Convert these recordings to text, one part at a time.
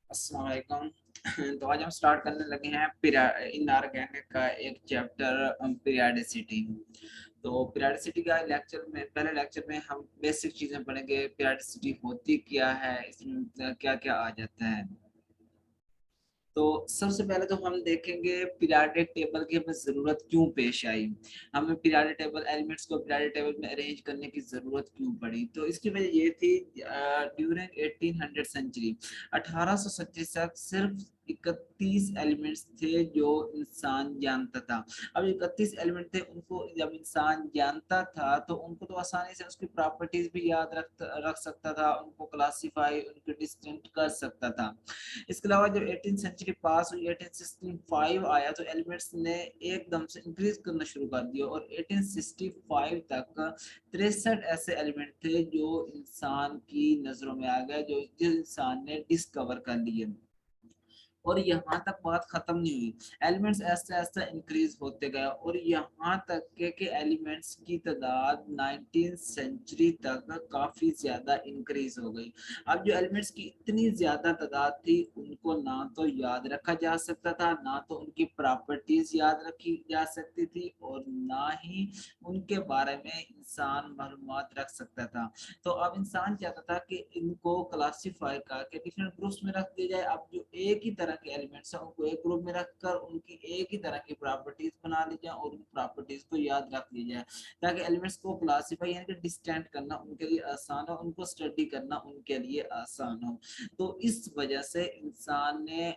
अस्सलाम वालेकुम। तो आज हम स्टार्ट करने लगे हैं इनऑर्गेनिक का एक चैप्टर पीरियडिसिटी। तो पीरियडिसिटी का लेक्चर में पहले लेक्चर में हम बेसिक चीजें पढ़ेंगे। पीरियडिसिटी होती क्या है, इसमें क्या क्या आ जाता है। तो सबसे पहले तो हम देखेंगे पीरियोडिक टेबल की हमें जरूरत क्यों पेश आई। हमें पीरियोडिक टेबल एलिमेंट्स को पीरियोडिक टेबल में अरेंज करने की जरूरत क्यों पड़ी। तो इसकी वजह ये थी, ड्यूरिंग 1800 सेंचुरी 1870 तक सिर्फ 31 एलिमेंट्स थे जो इंसान जानता था। अब 31 एलिमेंट थे, उनको जब इंसान जानता था तो उनको तो आसानी से उसकी प्रॉपर्टीज भी याद रख सकता था, उनको क्लासिफाई उनको डिस्टिंक्ट कर सकता था। इसके अलावा जब 18 सेंचुरी पास हुई, 1865 आया तो एलिमेंट्स ने एकदम से इंक्रीज करना शुरू कर दिया और 1865 तक 63 ऐसे एलिमेंट थे जो इंसान की नजरों में आ गए, जो जिस इंसान ने डिस्कवर कर लिए। और यहाँ तक बात खत्म नहीं हुई, एलिमेंट्स ऐसे ऐसे इंक्रीज होते गए और यहाँ तक के एलिमेंट्स की तादाद 19 सेंचुरी तक काफी ज्यादा इंक्रीज हो गई। अब जो एलिमेंट्स की इतनी ज्यादा तादाद थी, उनको ना तो याद रखा जा सकता था, ना तो उनकी प्रॉपर्टीज याद रखी जा सकती थी, और ना ही उनके बारे में इंसान मालूमात रख सकता था। तो अब इंसान चाहता था कि इनको क्लासिफाई करके डिफरेंट ग्रुप्स में रख दिया जाए। अब जो एक ही तरह के एलिमेंट्स हैं उनको एक ग्रुप में रखकर उनकी एक ही तरह की प्रॉपर्टीज बना ली जाए और उन प्रॉपर्टीज को याद रख ली जाए, ताकि एलिमेंट्स को क्लासिफाई यानी कि डिस्टेंट करना उनके लिए आसान हो, उनको स्टडी करना उनके लिए आसान हो। तो इस वजह से इंसान ने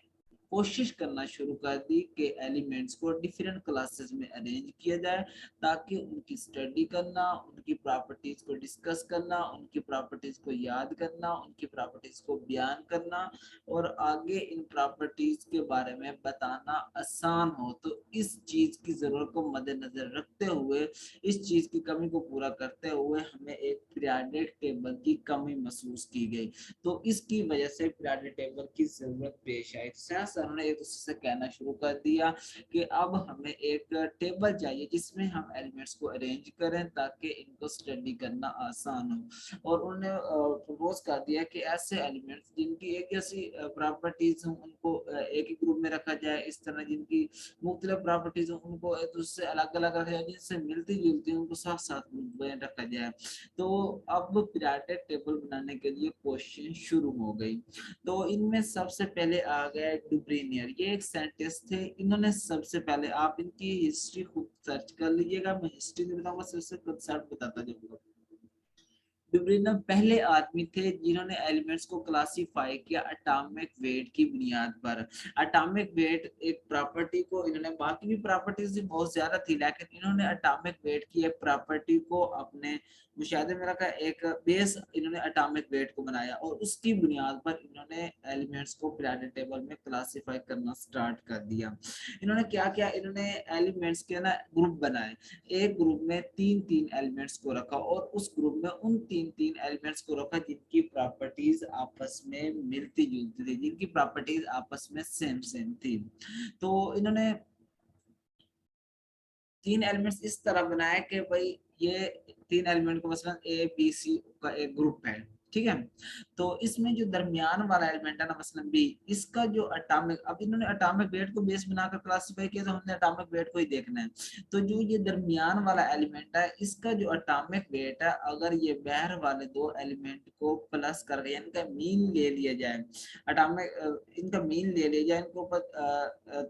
कोशिश करना शुरू कर दी कि एलिमेंट्स को डिफरेंट क्लासेस में अरेंज किया जाए, ताकि उनकी स्टडी करना, उनकी प्रॉपर्टीज को डिस्कस करना, उनकी प्रॉपर्टीज को याद करना, उनकी प्रॉपर्टीज को बयान करना और आगे इन प्रॉपर्टीज के बारे में बताना आसान हो। तो इस चीज की जरूरत को मद्देनजर रखते हुए, इस चीज की कमी को पूरा करते हुए हमें एक पीरियोडिक टेबल की कमी महसूस की गई। तो इसकी वजह से पीरियोडिक टेबल की जरूरत पेश आई। सर ने एक दूसरे से कहना शुरू कर दिया कि अब हमें एक टेबल चाहिए जिसमें हम एलिमेंट्स को अरेंज करें ताकि इनको स्टडी करना आसान हो। और उन्होंने प्रपोज कर दिया कि ऐसे एलिमेंट्स जिनकी एक जैसी प्रॉपर्टीज हो उनको एक ही ग्रुप में रखा जाए, इस तरह जिनकी मुख्तलिफ प्रॉपर्टीज हो उनको एक दूसरे अलग अलग रखा जाए, जिनसे मिलती जुलती उनको साथ साथ ग्रुप में रखा जाए। तो अब पीरियोडिक टेबल बनाने के लिए क्वेश्चन शुरू हो गई। तो इनमें सबसे पहले आ गया डुब्रीनियर, ये एक साइंटिस्ट थे। इन्होंने सबसे पहले, आप इनकी हिस्ट्री खूब सर्च कर लीजिएगा, मैं हिस्ट्री नहीं बताऊंगा, सिर्फ कंसेप्ट बताता जाऊंगा। विब्रेनम पहले आदमी थे जिन्होंने एलिमेंट्स को क्लासिफाई किया एटॉमिक वेट की बुनियाद पर। एटॉमिक वेट एक प्रॉपर्टी को, इन्होंने बाकी भी प्रॉपर्टीज बहुत ज्यादा थी, लेकिन इन्होंने एटॉमिक वेट की एक प्रॉपर्टी को अपने मुशाहदे में रखा, एक बेस इन्होंने एटॉमिक वेट को बनाया और उसकी बुनियाद पर इन्होंने एलिमेंट्स को पीरियोडिक टेबल में क्लासिफाई करना स्टार्ट कर दिया। इन्होंने क्या किया, इन्होंने एलिमेंट्स के ना ग्रुप बनाए। एक ग्रुप में तीन तीन एलिमेंट्स को रखा और उस ग्रुप में उन तीन तीन एलिमेंट्स को रखा जिनकी प्रॉपर्टीज आपस में मिलती जुलती थी, जिनकी प्रॉपर्टीज आपस में सेम सेम थी। तो इन्होंने तीन एलिमेंट्स इस तरह बनाया कि भाई ये तीन एलिमेंट को मसलन ए बी सी का एक ग्रुप है, ठीक है। तो इसमें जो दरमियान वाला एलिमेंट है ना, मसलन बी, इसका जो एटॉमिक, अब इन्होंने एटॉमिक वेट को बेस बनाकर क्लासिफाई किया तो हमने एटॉमिक वेट को ही देखना है। तो जो ये दरमियान वाला एलिमेंट है, इसका जो एटॉमिक वेट है, अगर ये बाहर वाले दो एलिमेंट को प्लस कर यानी इनका मीन ले लिया जाए, एटॉमिक इनका मीन ले लिया जाए इनको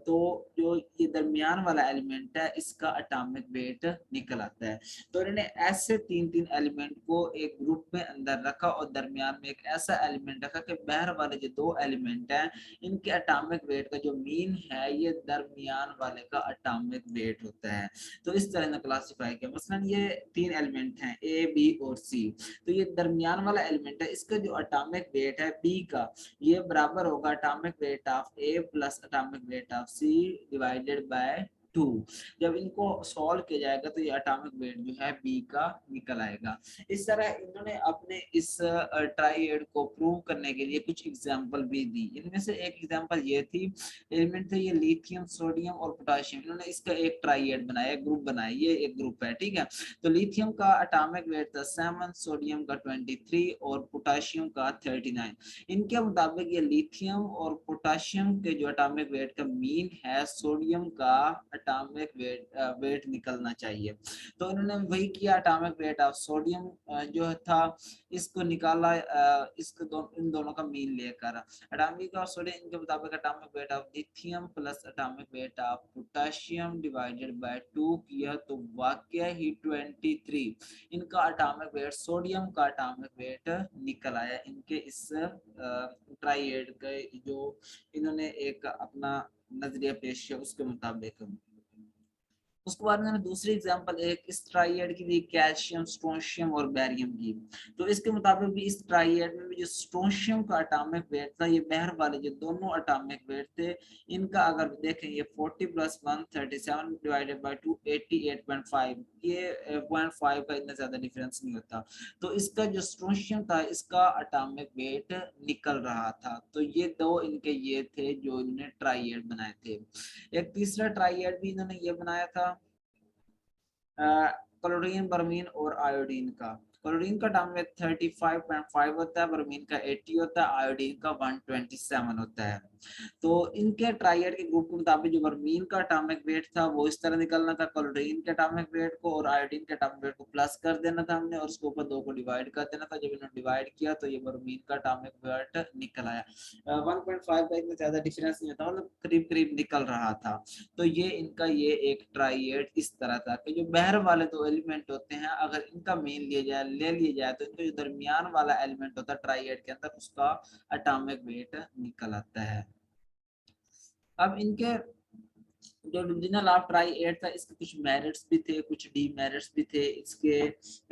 तो जो ये दरमियान वाला एलिमेंट है इसका एटॉमिक वेट निकल आता है। तो इन्होंने ऐसे तीन तीन एलिमेंट को एक ग्रुप में अंदर रखा और दरमियान में एक ऐसा एलिमेंट रखा कि बाहर वाले जो दो एलिमेंट हैं इनके एटॉमिक वेट का जो मीन है ये दरमियान वाले का एटॉमिक वेट होता है। तो इस तरह से क्लासिफाई किया, मसलन ये तीन एलिमेंट हैं ए बी और सी। तो ये दरमियान वाला एलिमेंट है, इसका जो एटॉमिक वेट है बी का, ये बराबर होगा atomic weight of A plus atomic weight of C divided by 2। जब इनको सॉल्व किया जाएगा तो ये एटॉमिक वेट जो है बी का निकल आएगा। इस तरह इन्होंने अपने इस ट्राइएड को प्रूव करने के लिए कुछ एग्जांपल भी दी। इनमें से एक एग्जांपल ये थी, एलिमेंट थे ये लिथियम, सोडियम और पोटेशियम। इन्होंने इसका एक ट्राइएड बनाया, ग्रुप बनाया, ये एक ग्रुप है, ठीक है। तो लिथियम का एटॉमिक वेट था 7, सोडियम का 23 और पोटेशियम का 39। इनके मुताबिक ये लिथियम और पोटेशियम के जो एटॉमिक वेट का मीन है, सोडियम का एटॉमिक वेट निकलना चाहिए। तो इन्होंने वही किया, एटॉमिक वेट ऑफ सोडियम जो था इसको निकाला, इन दोनों का मीन लेकर एटॉमिक और सोडियम इनके मुताबिक atomic weight of lithium plus atomic weight of potassium divided by 2 किया तो वाकई ही 23 इनका एटॉमिक वेट, सोडियम का एटॉमिक वेट निकल आया इनके इस ट्राइएड का जो इन्होंने एक अपना नजरिया पेश किया उसके मुताबिक। उसके बाद मैंने दूसरी एग्जांपल एक इस ट्राइएड की दी, कैल्शियम, स्ट्रोंशियम और बैरियम की। तो इसके मुताबिक भी इस ट्राइएड में भी जो स्ट्रोंशियम का एटॉमिक वेट था, ये बहर वाले जो दोनों एटॉमिक वेट थे इनका अगर देखें ये 40 + 1 37 डिवाइडेड बाय 2 88.5, ये 0.5 का इतना ज्यादा डिफरेंस नहीं होता। तो इसका जो स्ट्रोंशियम था इसका एटॉमिक वेट निकल रहा था। तो ये दो इनके ये थे जो इन्होंने ट्राइएड बनाए थे। एक तीसरा ट्राइएड भी इन्होंने ये बनाया था क्लोरीन, ब्रोमीन और आयोडीन का। क्लोरीन का एटॉमिक वेट 35.5 होता है, ब्रोमीन का 80 होता है, आयोडीन का 127 होता है। तो इनके ट्राइएड के ग्रुप के मुताबिक जो ब्रोमीन का एटॉमिक वेट था वो इस तरह निकलना था, क्लोरीन के एटॉमिक वेट को और आयोडीन के एटॉमिक वेट को प्लस कर देना था हमने और उसके ऊपर 2 को डिवाइड कर देना था। जब इन्होंने डिवाइड किया तो ये ब्रोमीन का एटॉमिक वेट निकल आया। 1.5 का इतना ज्यादा डिफरेंस नहीं होता, मतलब करीब करीब निकल रहा था। तो ये इनका ये एक ट्राइएड इस तरह था कि जो बहर वाले दो एलिमेंट होते हैं अगर इनका मीन ले लिया जाए तो इनका जो दरमियान वाला एलिमेंट होता है ट्राइएड के अंदर उसका एटॉमिक वेट निकल आता है। अब इनके जो डिविजनल ऑफ ट्राइएड था इसके कुछ मेरिट्स भी थे, कुछ डीमेरिट्स भी थे इसके।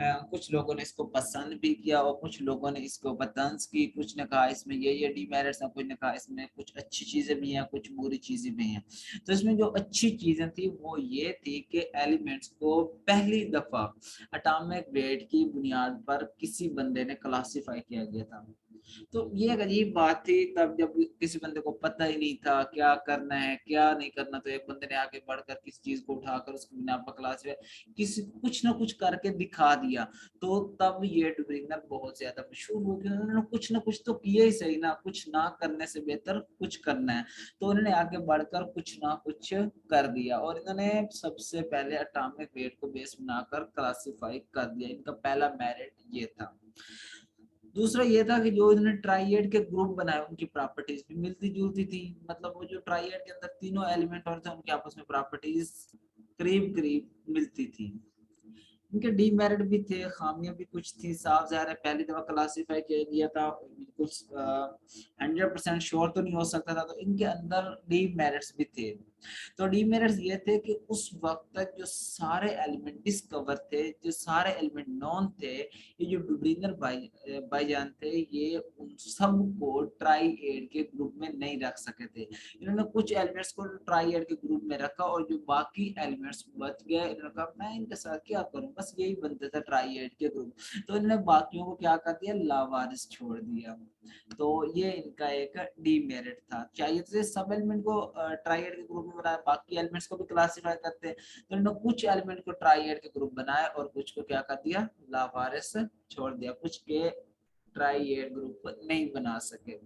कुछ लोगों ने इसको पसंद भी किया और कुछ लोगों ने इसको तंज की। कुछ ने कहा इसमें ये डीमेरिट्स हैं, कुछ ने कहा इसमें कुछ अच्छी चीजें भी हैं, कुछ बुरी चीजें भी हैं। तो इसमें जो अच्छी चीजें थी वो ये थी कि एलिमेंट्स को पहली दफा एटॉमिक वेट की बुनियाद पर किसी बंदे ने क्लासिफाई किया गया था। तो ये एक अजीब बात थी तब जब किसी बंदे को पता ही नहीं था क्या करना है क्या नहीं करना, तो एक बंदे ने आगे बढ़कर किसी चीज को उठाकर उसको बिना क्लास में किसी कुछ ना कुछ करके दिखा दिया। तो तब ये डुब्रिंगर बहुत ज्यादा मशहूर हो गया। उन्होंने कुछ ना कुछ तो किया ही सही ना, कुछ ना करने से बेहतर कुछ करना है। तो उन्होंने आगे बढ़कर कुछ ना कुछ कर दिया और इन्होंने सबसे पहले एटॉमिक वेट को बेस बनाकर क्लासिफाई कर दिया। इनका पहला मेरिट ये था। दूसरा ये था कि जो इन्होंने ट्राइएड के ग्रुप बनाए उनकी प्रॉपर्टीज भी मिलती जुलती थी। मतलब वो जो ट्राइएड के अंदर तीनों एलिमेंट और थे उनके आपस में प्रॉपर्टीज करीब करीब मिलती थी। इनके डीमेरिट भी थे, खामियां भी कुछ थी। साफ ज़ाहिर है पहली दफा क्लासिफाई किया गया था, बिल्कुल 100% श्योर तो नहीं हो सकता था। तो इनके अंदर डीमेरिट्स भी थे। तो डीमेरिट्स ये थे कि उस वक्त तक जो सारे एलिमेंट डिस्कवर थे, जो सारे एलिमेंट नॉन थे, ये जो डुब्रिंगर भाईजान थे ये उन सबको ट्राइएड के ग्रुप में नहीं रख सके थे। इन्होंने कुछ एलिमेंट्स को ट्राइएड के ग्रुप में रखा और जो बाकी एलिमेंट्स बच गए इन्होंने कहा मैं इनके साथ क्या करूं, बस यही बनते थे ट्राइएड के ग्रुप। तो इन्होंने बाकियों को क्या कर दिया, लावारिस छोड़ दिया। तो ये इनका एक डीमेरिट था। चाहिए तो सब एलिमेंट को ट्राइएड के ग्रुप में बनाया, बाकी एलिमेंट्स को भी क्लासिफाई करते हैं। तो इन्होंने कुछ एलिमेंट को ट्राइएड के ग्रुप बनाया और कुछ को क्या कर दिया, लावारिस छोड़ दिया, कुछ के ट्राइएड ग्रुप नहीं बना सके।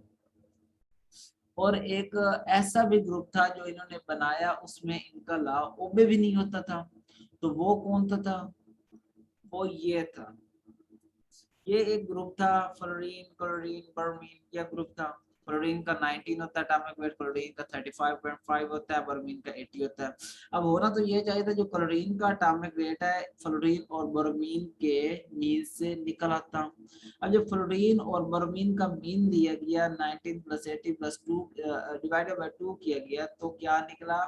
और एक ऐसा भी ग्रुप था जो इन्होंने बनाया उसमें इनका ला ओबे भी नहीं होता था। तो वो कौन था, वो ये था, ये एक ग्रुप था फ्लोरीन, क्लोरीन, ब्रोमीन, यह ग्रुप था। फ्लोरीन का 19 होता है एटॉमिक वेट, क्लोरीन का 35.5 होता है, ब्रोमीन का 80 होता है। अब होना तो ये चाहिए था जो क्लोरीन का एटॉमिक वेट है फ्लोरीन और ब्रोमीन के मीन से निकल आता। अब जब फ्लोरीन और ब्रोमीन का मीन दिया गया 19 + 80 + 2 डिवाइडेड बाय 2 किया गया तो क्या निकला,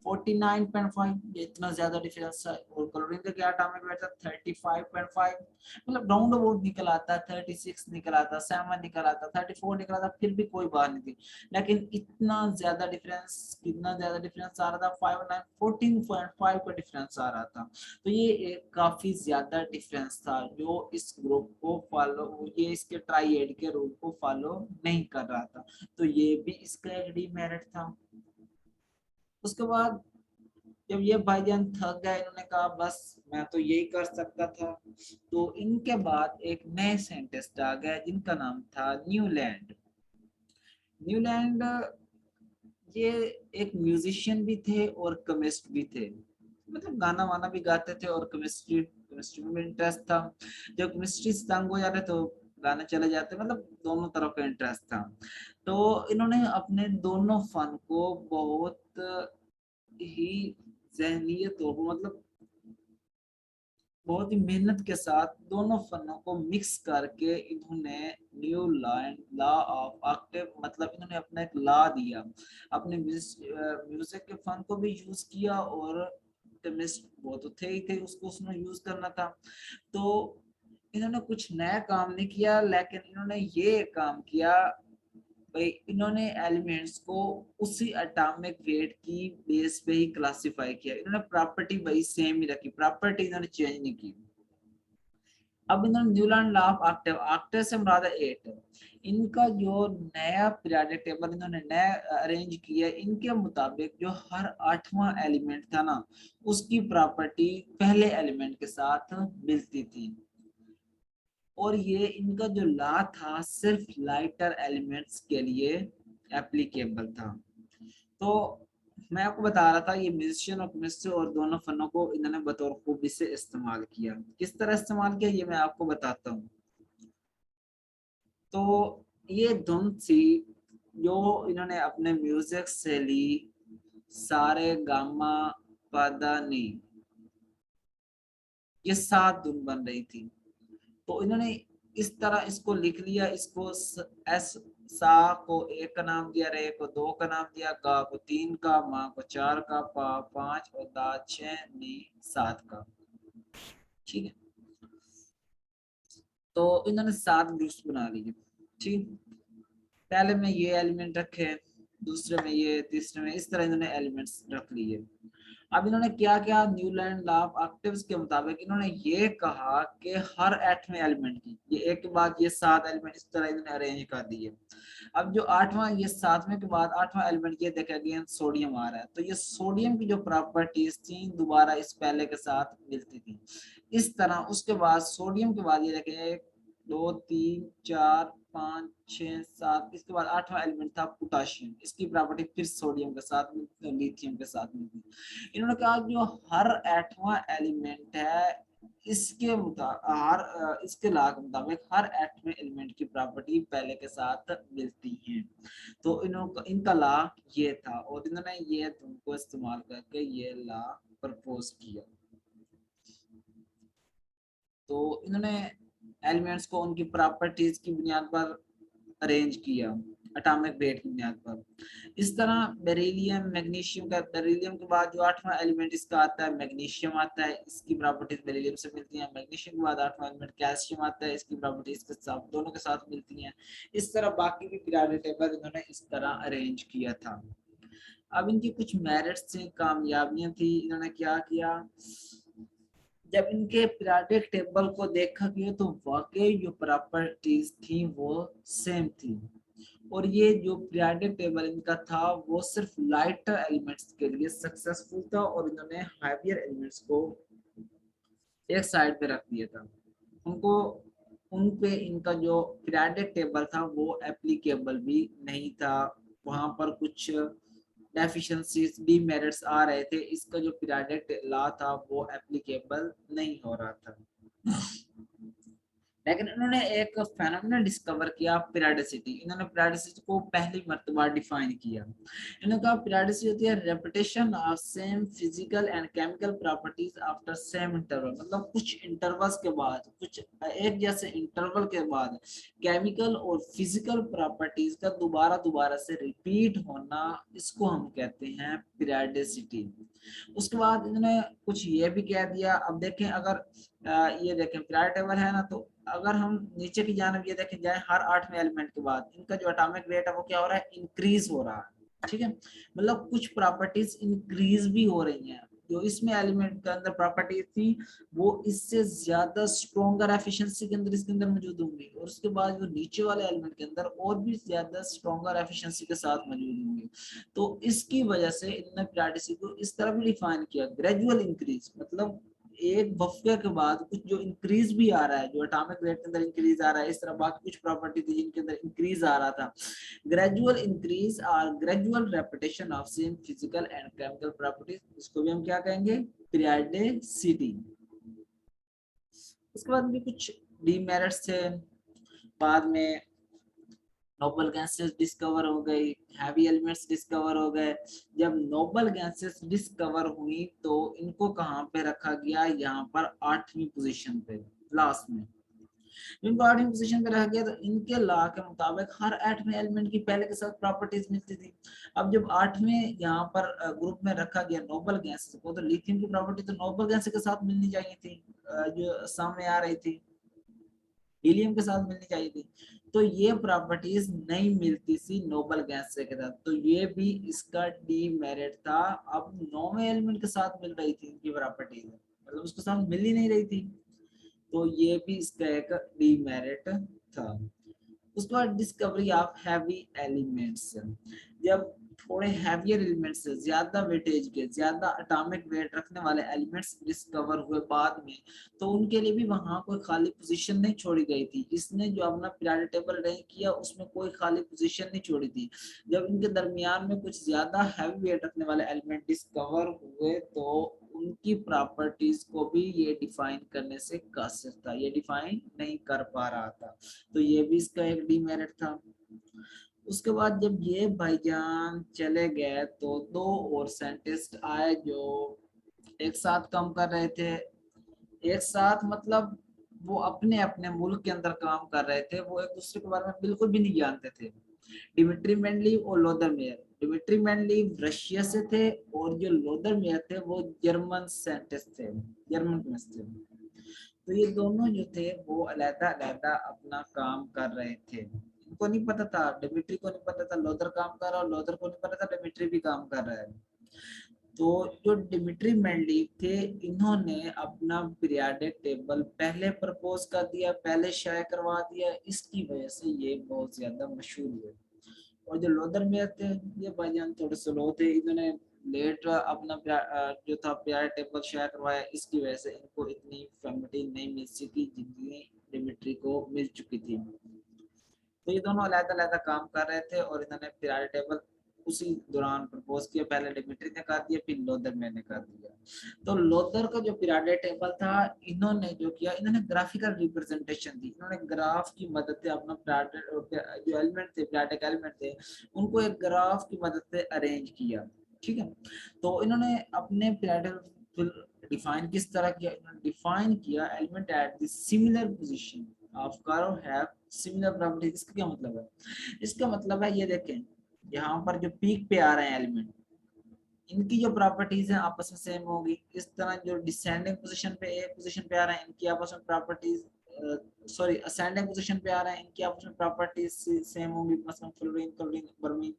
49.5, ये इतना ज्यादा डिफरेंस है। और क्लोरीन का क्या एटॉमिक वेट था 35.5, मतलब राउंड अबाउट निकल आता, 36 निकल आता, 7 निकल आता, 34 निकल आता, फिर भी कोई बात नहीं थी। लेकिन इतना ज्यादा डिफरेंस, कितना ज्यादा डिफरेंस आ रहा था, 14.5 का डिफरेंस आ रहा था। तो ये एक काफी ज्यादा डिफरेंस था जो इस ग्रुप को फॉलो, ये इसके ट्राइएड के रूल को फॉलो नहीं कर रहा था। तो ये भी इसका एक डीमेरिट था। उसके बाद जब ये भाईजान थक गए, इन्होंने कहा बस मैं तो यही कर सकता था। तो इनके बाद एक नए साइंटिस्ट आ गए जिनका नाम था न्यूलैंड। न्यूलैंड ये एक म्यूजिशियन भी थे और केमिस्ट भी थे, मतलब गाना वाना भी गाते थे और केमिस्ट्री केमिस्ट्री में भी इंटरेस्ट था। जब केमिस्ट्री से तंग हो जाते तो गाने चले जाते, मतलब दोनों तरफ का इंटरेस्ट था। तो इन्होंने अपने दोनों फन को बहुत ही जहनियत हो, मतलब बहुत ही मेहनत के साथ दोनों फनों को मिक्स करके इन्होंने न्यू लॉ ऑफ ऑक्टेव, मतलब इन्होंने अपना एक लॉ दिया। अपने म्यूजिक के फन को भी यूज किया और केमिस्ट वो तो थे ही थे, उसको उसमें यूज करना था। तो इन्होंने कुछ नया काम नहीं किया, लेकिन इन्होंने ये काम किया भाई, इन्होंने एलिमेंट्स को उसी एटॉमिक वेट की बेस पे ही क्लासिफाई किया। इन्होंने प्रॉपर्टी वही सेम ही रखी, प्रॉपर्टी इन्होंने चेंज नहीं की। अब इन्होंने Newland law of octave, octave से मुराद है 8, इनका जो नया पीरियोडिक टेबल इन्होंने नया अरेंज किया, इनके मुताबिक जो हर 8वां एलिमेंट था ना, उसकी प्रॉपर्टी पहले एलिमेंट के साथ मिलती थी। और ये इनका जो लॉ था सिर्फ लाइटर एलिमेंट्स के लिए एप्लीकेबल था। तो मैं आपको बता रहा था ये म्यूजिशियन और केमिस्ट्री और दोनों फनों को इन्होंने बतौर खूबी से इस्तेमाल किया। किस तरह इस्तेमाल किया ये मैं आपको बताता हूँ। तो ये धुन थी जो इन्होंने अपने म्यूजिक से ली, सारे गामा पदा नी, ये 7 धुन बन रही थी। तो इन्होंने इस तरह इसको लिख लिया, इसको एस, सा को 1 का नाम दिया, रे को 2 का नाम दिया, गा को 3 का, मा को 4 का, पा 5 और दा 6, नी 7 का। ठीक है, तो इन्होंने 7 ग्रुप्स बना लिए। ठीक, पहले में ये एलिमेंट रखे, दूसरे में ये, तीसरे में, इस तरह इन्होंने एलिमेंट्स रख लिए। अब इन्होंने क्या क्या, न्यूलैंड लॉ ऑफ ऑक्टेव्स के मुताबिक इन्होंने ये कहा कि हर 8वें एलिमेंट की, ये एक के बाद ये 7 एलिमेंट इस तरह इन्होंने अरेंज कर दिए। अब जो 8वां, ये 7वें के बाद 8वां एलिमेंट ये देखा अगेन सोडियम आ रहा है, तो ये सोडियम की जो प्रॉपर्टीज थी दोबारा इस पहले के साथ मिलती थी। इस तरह उसके बाद सोडियम के बाद ये देखें 1 2 3 4 5 6 7, इसके बाद 8वां एलिमेंट था पोटाशियम, इसकी प्रॉपर्टी फिर सोडियम के साथ मिलती, लिथियम के साथ मिलती। इन्होंने कहा जो हर 8वां एलिमेंट है इसके हर इसके लॉ के मुताबिक हर 8वें एलिमेंट की प्रॉपर्टी पहले के साथ मिलती है। तो इनका लॉ ये था और इन्होंने ये तुमको इस्तेमाल करके ये लॉ प्रपोज किया। तो इन्होंने एलिमेंट्स को उनकी प्रॉपर्टीज की बुनियाद पर अरेंज किया, एटॉमिक वेट की बुनियाद पर। इस तरह बेरिलियम, मैग्नीशियम का, बेरिलियम के बाद जो 8वां एलिमेंट इसका आता है मैग्नीशियम आता है, इसकी प्रॉपर्टीज बेरिलियम से मिलती हैं। मैग्नीशियम के बाद 8वां एलिमेंट कैल्शियम आता है, इसकी प्रॉपर्टीज इसके साथ दोनों के साथ मिलती हैं। इस तरह बाकी भी पीरियोडिक टेबल इन्होंने इस तरह अरेंज किया था। अब इनकी कुछ मेरिट्स थी, कामयाबियां थी। इन्होंने क्या किया, जब इनके पीरियोडिक टेबल को देखा गया तो वाकई जो प्रॉपर्टीज थी वो सेम थी। और ये जो पीरियोडिक टेबल इनका था वो सिर्फ लाइटर एलिमेंट्स के लिए सक्सेसफुल था और इन्होंने हैवियर एलिमेंट्स को एक साइड पे रख दिया था। उनको उन पे इनका जो पीरियोडिक टेबल था वो एप्लीकेबल भी नहीं था, वहां पर कुछ डेफिशिएंसीज भी मेरिट्स आ रहे थे, इसका जो पीरियोडिक लॉ था वो एप्लीकेबल नहीं हो रहा था। लेकिन इन्होंने एक फेनोमेनन डिस्कवर किया, पीरियडिसिटी। इन्होंने पीरियडिसिटी को पहली मर्तबा डिफाइन किया। इन्होंने कहा पीरियडिसिटी होती है repetition of same physical and chemical properties after same interval, मतलब कुछ इंटरवल्स के बाद, कुछ एक जैसे इंटरवल के बाद केमिकल और फिजिकल प्रॉपर्टीज का दोबारा दोबारा से रिपीट होना, इसको हम कहते हैं पीरियडिसिटी। उसके बाद इन्होंने कुछ ये भी कह दिया। अब देखें, अगर ये देखें पीरियड टेबल है ना, तो अगर हम नीचे की जानब ये देखें जाए, हर 8वें एलिमेंट के बाद इनका जो एटॉमिक वेट है वो क्या हो रहा है, इंक्रीज हो रहा है। ठीक है, मतलब कुछ प्रॉपर्टीज इंक्रीज भी हो रही हैं। जो इसमें एलिमेंट के अंदर प्रॉपर्टीज थी वो इससे ज्यादा स्ट्रॉन्गर एफिशिएंसी के अंदर इसके अंदर मौजूद होंगी, और उसके बाद जो नीचे वाले एलिमेंट के अंदर और भी ज्यादा स्ट्रॉन्गर एफिशिएंसी के साथ मौजूद होंगी। तो इसकी वजह से इन्होंने पीरियडिसिटी को इस तरह भी डिफाइन किया, ग्रेजुअल इंक्रीज, मतलब एक वक्फे के बाद कुछ जो इंक्रीज भी आ रहा है, जो एटॉमिक वेट के अंदर इंक्रीज आ रहा है, इस तरह बाकी कुछ प्रॉपर्टी थी जिनके अंदर इंक्रीज आ रहा था। ग्रेजुअल इंक्रीज और gradual repetition of same physical and chemical properties, इसको भी हम क्या कहेंगे, पीरियडिसिटी। उसके बाद भी कुछ डीमेरिट्स थे। बाद में नोबल गैसेस डिस्कवर हो गई, हैवी एलिमेंट्स डिस्कवर हो गए। जब नोबल गैसेस डिस्कवर हुई तो इनको कहाँ पे रखा गया, यहाँ पर 8वीं पोजीशन पे, लास्ट में इनको 8वीं पोजीशन पे रखा गया। तो इनके लॉ के मुताबिक हर 8वें एलिमेंट की पहले के साथ प्रॉपर्टीज मिलती थी। अब जब 8वें यहाँ पर ग्रुप में रखा गया नोबल गैसेस को, तो लिथियम की प्रॉपर्टी तो नोबल गैस के साथ मिलनी चाहिए थी, जो सामने आ रही थी, हीलियम के साथ मिलनी चाहिए थी। तो ये प्रॉपर्टीज नहीं मिलती थी नोबल गैस के साथ, तो ये भी इसका डीमेरिट था। अब 9वें एलिमेंट के साथ मिल रही थी इनकी प्रॉपर्टीज, मतलब उसके साथ मिल ही नहीं रही थी, तो ये भी इसका एक डीमेरिट था। उसके बाद डिस्कवरी ऑफ हैवी एलिमेंट्स, जब थोड़े हैवियर एलिमेंट्स, ज्यादा वेटेज के, ज्यादा एटॉमिक वेट रखने वाले एलिमेंट्स डिस्कवर हुए बाद में, तो उनके लिए भी वहां कोई खाली पोजीशन नहीं छोड़ी गई थी। इसने जो अपना पीरियोडिक टेबल रैंक किया उसमें कोई खाली पोजीशन नहीं छोड़ी थी। जब इनके दरमियान में कुछ ज्यादा हैवी वेट रखने वाले एलिमेंट डिस्कवर हुए तो उनकी प्रॉपर्टीज को भी ये डिफाइन करने से कासिर था, ये डिफाइन नहीं कर पा रहा था, तो ये भी इसका एक डीमेरिट था। उसके बाद जब ये भाईजान चले गए तो दो और साइंटिस्ट आए जो एक साथ काम कर रहे थे। एक साथ मतलब वो अपने अपने मुल्क के अंदर काम कर रहे थे, वो एक दूसरे के बारे में बिल्कुल भी नहीं जानते थे। डिमिट्री मेंडलीव और Luther mayor, Dmitry Mendeleev Russia से थे और जो लोदर मेयर थे वो जर्मन साइंटिस्ट थे, जर्मन केमिस्ट थे। तो ये दोनों जो थे वो अलग अलग अपना काम कर रहे थे। इनको नहीं पता था, डिमिट्री को नहीं पता था लोदर काम कर रहा है, और लोदर को नहीं पता था डिमिट्री भी काम कर रहा है। तो जो डिमिट्री मेंडलीव थे इन्होंने अपना पीरियोडिक टेबल पहले प्रपोज कर दिया, पहले शाया करवा दिया, इसकी वजह से ये बहुत ज्यादा मशहूर हुए। और जो लोदर मेयर थे ये भाईजान थोड़े स्लो थे, इन्होंने लेट अपना जो था पीरियोडिक टेबल शाया करवाया, इसकी वजह से इनको इतनी फेमिलिटी नहीं मिल सकी जितनी डिमिट्री को मिल चुकी थी। तो ये दोनों अलग अलग काम कर रहे थे और इन्होंने पीरियोडिक टेबल उसी दौरान प्रपोज किया, पहले डिमिट्री ने कर दिया फिर लोदर मैंने कर दिया। तो लोदर का जो पीरियोडिक टेबल था इन्होंने जो किया, इन्होंने ग्राफिकल रिप्रेजेंटेशन दी, इन्होंने ग्राफ की मदद से अपना जो एलिमेंट थे, पीरियोडिक एलिमेंट थे, उनको एक ग्राफ की मदद से अरेंज किया। ठीक है, तो इन्होंने अपने पीरियोडिक डिफाइन किस तरह किया, इन्होंने डिफाइन किया element at the similar position of curve have similar properties. इसका क्या मतलब है, इसका मतलब है ये देखें, यहाँ पर जो पीक पे आ रहे हैं एलिमेंट, इनकी जो प्रॉपर्टीज हैं आपस में सेम होगी। इस तरह जो डिसेंडिंग पोजीशन पे एक पोजीशन पे आ रहे हैं इनकी आपस में प्रॉपर्टीज, सॉरी असेंडिंग पोजीशन पे आ रहे हैं इनकी आपस में प्रॉपर्टीज सेम होंगी, मसलन फ्लोरीन, क्लोरीन, ब्रोमीन।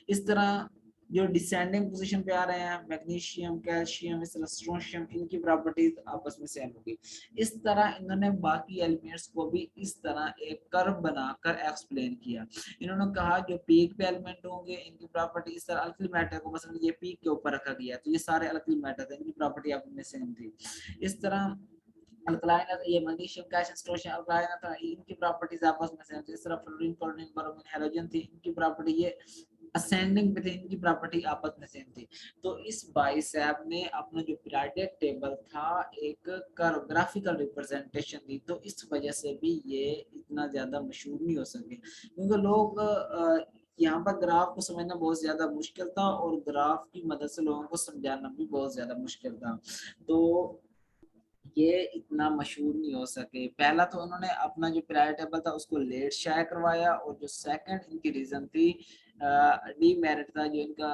इस तरह जो डिसेंडिंग पोजीशन पे आ रहे हैं मैग्नीशियम, कैल्शियम, इस तरह स्ट्रोंशियम, इनकी प्रॉपर्टीज आपस में सेम होगी। इस तरह इन्होंने बाकी एलिमेंट्स को भी इस तरह एक कर्व बनाकर एक्सप्लेन किया। इन्होंने कहा जो पीक पे एलिमेंट होंगे इनकी प्रॉपर्टी इस तरह, अल्कली मैटर को मसलन ये पीक के ऊपर रखा गया तो ये सारे अल्कली मैटर थे, इनकी प्रॉपर्टी आपस में सेम थी। इस तरह अल्कलाइन, ये मैग्नीशियम, कैल्शियम, स्ट्रोंशियम अल्कलाइन था, इनकी प्रॉपर्टीज आपस में सेम थी। इस तरह फ्लोरीन, क्लोरीन, ब्रोमीन, हैलोजन थी, इनकी प्रॉपर्टी ये असेंडिंग पे थे, इनकी प्रॉपर्टी आपस में सेम थी। तो इस बाइसेप ने अपना जो पीरियोडिक टेबल था एक कर्व ग्राफिकल रिप्रेजेंटेशन दी, तो इस वजह से भी ये इतना ज्यादा मशहूर नहीं हो सके, क्योंकि लोग यहाँ पर ग्राफ को समझना बहुत ज्यादा मुश्किल था और ग्राफ की मदद से लोगों को समझाना भी बहुत ज्यादा मुश्किल था, तो ये इतना मशहूर नहीं हो सके। पहला तो उन्होंने अपना जो पीरियोडिक टेबल था उसको लेट शाया करवाया, और जो सेकंड इनकी रीजन थी डीमेरिट था, जो इनका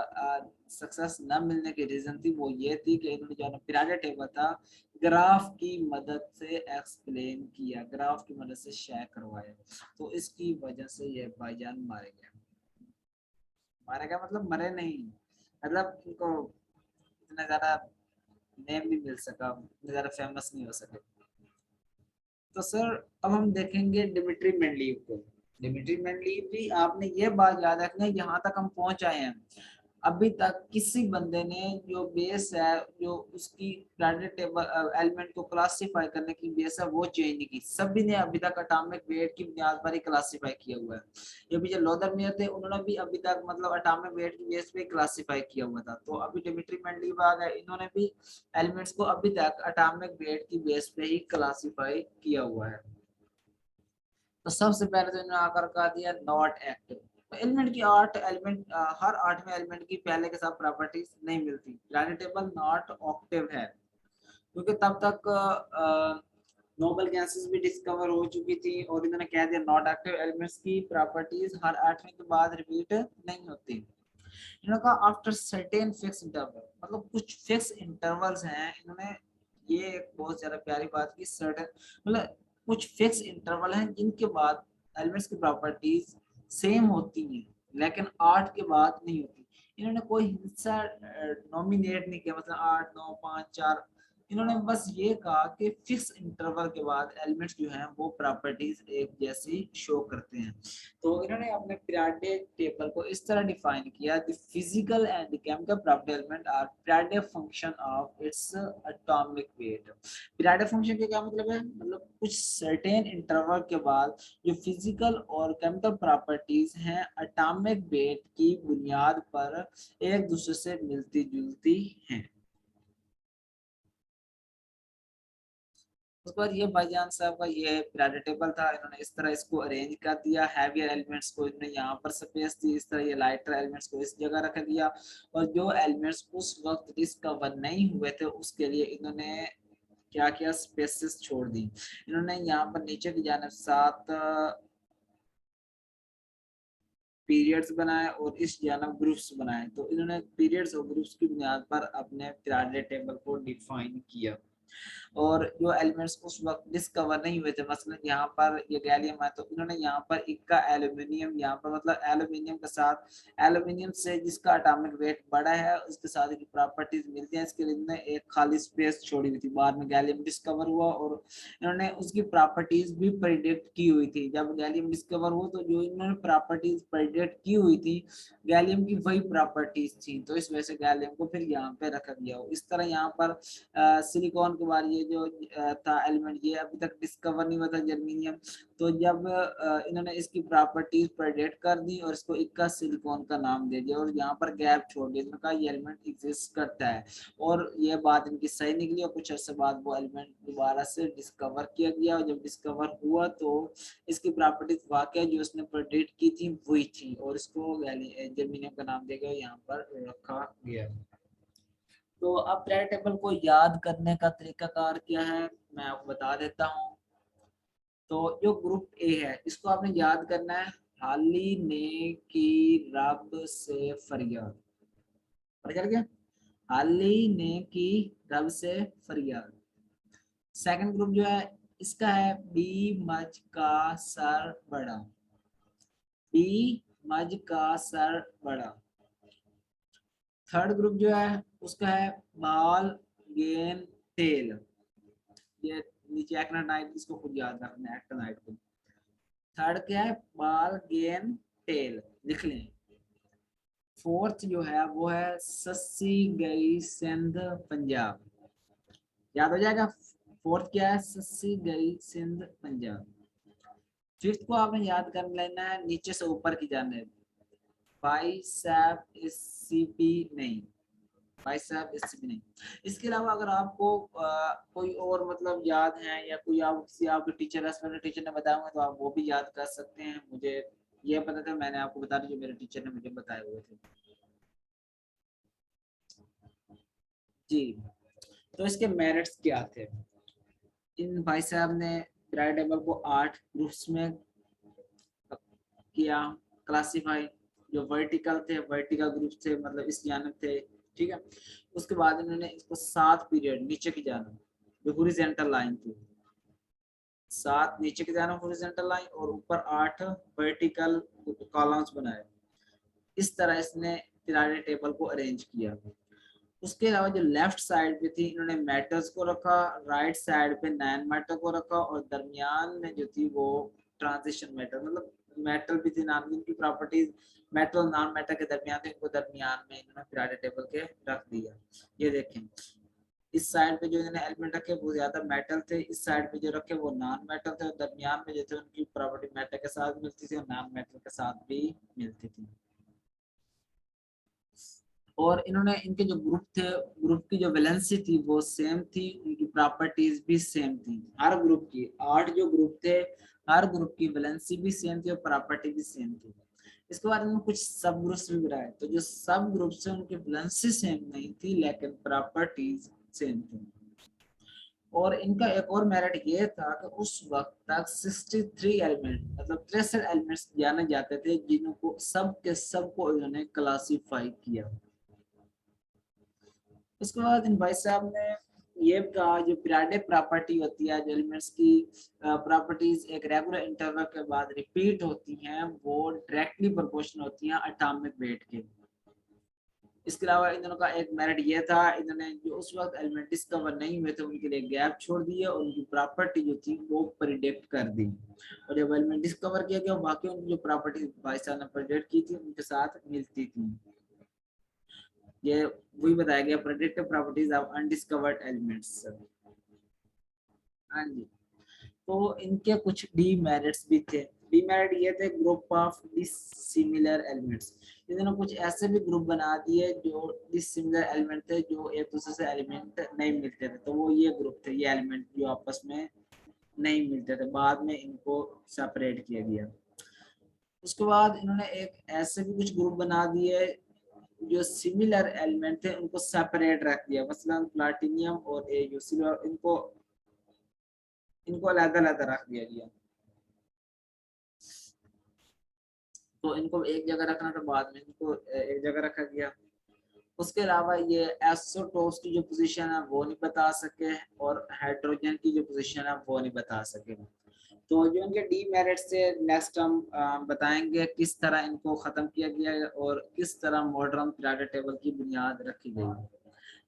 सक्सेस न मिलने की रीजन थी वो ये थी कि इन्होंने जो पीरियोडिक टेबल था ग्राफ की मदद से एक्सप्लेन किया, ग्राफ की मदद से शाया करवाया, तो इसकी वजह से ये भाईजान मारे गए। मारा गया मतलब मरे नहीं, मतलब इनको इतना ज्यादा नेम नहीं मिल सका, इतना ज्यादा फेमस नहीं हो सके। तो सर अब हम देखेंगे डिमिट्री मेंडलीव को। डिमिट्री मेंडलीव भी आपने ये बात याद रखना है, यहाँ तक हम पहुंच आए हैं, अभी तक किसी बंदे ने जो बेस है, जो उसकी पीरियोडिक टेबल एलिमेंट को क्लासिफाई करने की बेस है वो चेंज नहीं की, सभी ने अभी तक एटॉमिक वेट की बुनियाद पर ही क्लासिफाई किया हुआ है। ये भी जो लोदरमियर थे उन्होंने भी अभी तक मतलब एटॉमिक वेट की बेस पे क्लासिफाई किया हुआ था, तो अभी डिमिट्री मेंडलीव आ गए, इन्होंने भी एलिमेंट्स को अभी तक एटॉमिक वेट की बेस पे ही क्लासिफाई किया हुआ है। तो सबसे पहले तो इन्होंने आकर कहा दिया नॉट एक्टिव। तो एलिमेंट की आठ एलिमेंट हर आठवें एलिमेंट की पहले के साथ प्रॉपर्टीज नहीं मिलती, पीरियोडिक टेबल नॉट ऑक्टिव है, क्योंकि तब तक नोबल गैसेस भी डिस्कवर हो चुकी थी और इन्होंने कह दिया नॉट एक्टिव एलिमेंट्स की प्रॉपर्टीज हर आठवें के बाद रिपीट नहीं होती। इन्होंने कहा आफ्टर सर्टेन फिक्स इंटरवल, मतलब कुछ फिक्स इंटरवल्स हैं, इन्होंने ये एक बहुत ज्यादा प्यारी बात की, सर्टेन मतलब कुछ फिक्स इंटरवल हैं जिनके बाद एलिमेंट्स की प्रॉपर्टीज सेम होती हैं, लेकिन 8 के बाद नहीं होती। इन्होंने कोई हिस्सा नॉमिनेट नहीं किया, मतलब 8 9 5 4, इन्होंने बस ये कहा कि फिक्स इंटरवल के बाद एलिमेंट्स जो हैं वो प्रॉपर्टीज एक जैसी शो करते हैं। तो इन्होंने अपने पीरियोडिक टेबल को इस तरह डिफाइन किया, the physical and the chemical property element are periodic function of its atomic weight. Periodic function का क्या मतलब है, मतलब कुछ सर्टेन इंटरवल के बाद जो फिजिकल और केमिकल प्रॉपर्टीज हैं एटॉमिक वेट की बुनियाद पर एक दूसरे से मिलती जुलती हैं। उसके बाद ये भाईजान साहब का ये पीरियोडिक टेबल था, इन्होंने इस तरह इसको अरेंज कर दिया, हैवियर एलिमेंट्स को इन्होंने यहाँ पर स्पेस दी, इस तरह ये लाइटर एलिमेंट्स को इस जगह रख दिया, और जो एलिमेंट्स उस वक्त डिस्कवर नहीं हुए थे उसके लिए इन्होंने क्या किया, स्पेसेस छोड़ दी। इन्होंने यहाँ पर नीचे की जानिब 7 पीरियड्स बनाए और इस जानब ग्रुप्स बनाए, तो इन्होंने पीरियड्स और ग्रुप्स की बुनियाद पर अपने पीरियोडिक टेबल को डिफाइन किया। और जो एलिमेंट्स उस वक्त डिस्कवर नहीं हुए थे, मसलन यहाँ पर ये गैलियम है तो इन्होंने यहाँ पर इक्का एल्यूमिनियम, यहाँ पर मतलब एल्यूमिनियम के साथ एल्यूमिनियम से जिसका एटॉमिक वेट बड़ा है उसके साथ की प्रॉपर्टीज मिलती हैं, इसके लिए इन्होंने एक खाली स्पेस छोड़ी हुई थी। बाद में गैलियम डिस्कवर हुआ और इन्होंने उसकी प्रॉपर्टीज भी प्रेडिक्ट की हुई थी। जब गैलियम डिस्कवर हुआ तो जो इन्होंने प्रॉपर्टीज प्रेडिक्ट की हुई थी गैलियम की वही प्रॉपर्टीज थी, तो इस वजह से गैलियम को फिर यहाँ पे रखा गया। इस तरह यहाँ पर सिलिकॉन के बाद ये जो था एलिमेंट ये अभी तक डिस्कवर नहीं हुआ था, जर्मीनियम, तो जब इन्होंने इसकी प्रॉपर्टीज प्रेडिक्ट कर दी और इसको इक्का सिलिकॉन का नाम दे दिया और यहाँ पर गैप छोड़ दिया, इन्होंने कहा ये एलिमेंट एग्जिस्ट करता है, और ये बात इनकी सही निकली और कुछ अर्से बाद वो एलिमेंट दोबारा से डिस्कवर किया गया, और जब डिस्कवर हुआ तो इसकी प्रॉपर्टीज वाकई जो उसने प्रेडिक्ट की थी वही थी और इसको जर्मीनियम का नाम दिया गया, यहाँ पर रखा गया। तो अब पीरियोडिक टेबल को याद करने का तरीकाकार क्या है मैं आपको बता देता हूँ। तो जो ग्रुप ए है इसको आपने याद करना है, हाली ने की रब से फरियाद, पता चल गया, हाली ने की रब से फरियाद। सेकंड ग्रुप जो है इसका है बी मज का सर बड़ा, बी मज का सर बड़ा। थर्ड ग्रुप जो है उसका है बाल गेन टेल, ये नीचे एक्टिनाइट, इसको खुद याद रखना है एक्टिनाइट को। थर्ड क्या है, बाल गेन टेल, लिख लें। फोर्थ जो है वो है सस्सी गई सिंध पंजाब, याद हो जाएगा। फोर्थ क्या है, सस्सी गई सिंध पंजाब। फिफ्थ को आपने याद कर लेना है नीचे से ऊपर की जाने, बाइसेप एससीपी नहीं, बाइसेप एससीपी नहीं। इसके अलावा अगर आपको कोई और मतलब याद है या कोई आप किसी आपके टीचर ने बताया हो तो आप वो भी याद कर सकते हैं। मुझे ये पता था, मैंने आपको बता दिया जो मेरे टीचर ने मुझे बताए हुए थे। जी, तो इसके मेरिट्स क्या थे? इन भाई साहब ने पीरियोडिक टेबल को 8 ग्रुप्स में किया, क्लासिफाई। जो वर्टिकल थे, वर्टिकल ग्रुप थे, मतलब इस जानब थे, ठीक है। उसके बाद इन्होंने इसको 7 पीरियड नीचे की जानब, जो हॉरिजॉन्टल लाइन थी, 7 नीचे की जानब हॉरिजॉन्टल लाइन और ऊपर 8 वर्टिकल कॉलम्स बनाए। इस तरह इसने पीरियोडिक टेबल को अरेंज किया। उसके अलावा जो लेफ्ट साइड पे थी, इन्होंने मेटल्स को रखा, राइट साइड पे नॉन मेटल को रखा और दरमियान में जो थी वो ट्रांजिशन मेटल, मतलब मेटल भी थी, नाम की प्रॉपर्टीज मेटल नॉन मेटल के दरमियान थे, इनको दरमियान में इन्होंने पीरियोडिक टेबल के रख दिया। ये देखें, इस साइड पे जो इन्होंने एलिमेंट रखे वो ज्यादा मेटल थे, इस साइड पे जो रखे वो नॉन मेटल थे, और दरमियान में जो थे उनकी प्रॉपर्टी मेटल के साथ मिलती थी और नॉन मेटल के साथ भी मिलती थी। और इन्होंने इनके जो ग्रुप थे, ग्रुप की जो वैलेंसी थी वो सेम थी, उनकी प्रॉपर्टीज भी सेम थी। हर ग्रुप की 8 जो ग्रुप थे, हर ग्रुप की वैलेंसी भी सेम थी और प्रॉपर्टी भी सेम थी। इसके बाद इन्होंने कुछ सब ग्रुप्स भी बनाए, तो जो सब ग्रुप से उनकी वैलेंसी सेम नहीं थी लेकिन प्रॉपर्टीज सेम थी। और इनका एक और मेरिट ये था कि उस वक्त तक 63 एलिमेंट, मतलब 63 एलिमेंट्स जाने जाते थे जिनको सब के सब को इन्होंने क्लासीफाई किया। उसके बाद इन भाई साहब ने ये कहा जो पीरियोडिक प्रॉपर्टी होती है, जो एलिमेंट्स की प्रॉपर्टीज एक रेगुलर इंटरवल के बाद रिपीट होती हैं, वो डायरेक्टली प्रोपोर्शनल होती हैं एटॉमिक वेट के। इसके अलावा इन दोनों का एक मेरिट ये था, इन्होंने जो उस वक्त एलिमेंट डिस्कवर नहीं हुए थे उनके लिए गैप छोड़ दिए और उनकी प्रॉपर्टी जो थी वो प्रिडिक्ट कर दी। और जब एलिमेंट डिस्कवर किया गया बाकी उनकी जो प्रॉपर्टी भाई साहब ने प्रिडिक्ट की थी उनके साथ मिलती थी। ये वही बताया गया, predictive properties of undiscovered elements. हाँ जी, तो इनके कुछ डीमेरिट्स भी थे। डीमेरिट ये थे, ग्रुप ऑफ डिसिमिलर एलिमेंट्स, इन्होंने कुछ ऐसे भी ग्रुप बना दिए जो डिसिमिलर एलिमेंट थे, जो एक दूसरे से एलिमेंट नहीं मिलते थे, तो वो ये ग्रुप थे, ये एलिमेंट जो आपस में नहीं मिलते थे, बाद में इनको सेपरेट किया गया। उसके बाद इन्होंने एक ऐसे भी कुछ ग्रुप बना दिए जो सिमिलर एलिमेंट थे उनको सेपरेट रख दिया, मसलन प्लाटिनियम और ये सिल्वर, इनको इनको अलग अलग रख दिया गया। तो इनको एक जगह रखना था, बाद में इनको एक जगह रखा गया। उसके अलावा ये एसोटोप्स की जो पोजीशन है वो नहीं बता सके और हाइड्रोजन की जो पोजीशन है वो नहीं बता सके। तो जो इनके डीमेरिट से नेक्स्ट हम बताएंगे किस तरह इनको खत्म किया गया है और किस तरह मॉडर्न पीरियोडिक टेबल की बुनियाद रखी गई।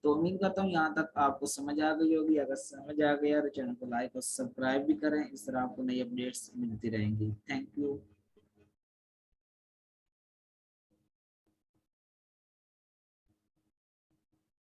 तो उम्मीद करता हूँ यहाँ तक आपको समझ आ गई होगी। अगर समझ आ गया तो चैनल को लाइक और सब्सक्राइब भी करें, इस तरह आपको नई अपडेट्स मिलती रहेंगी। Thank you.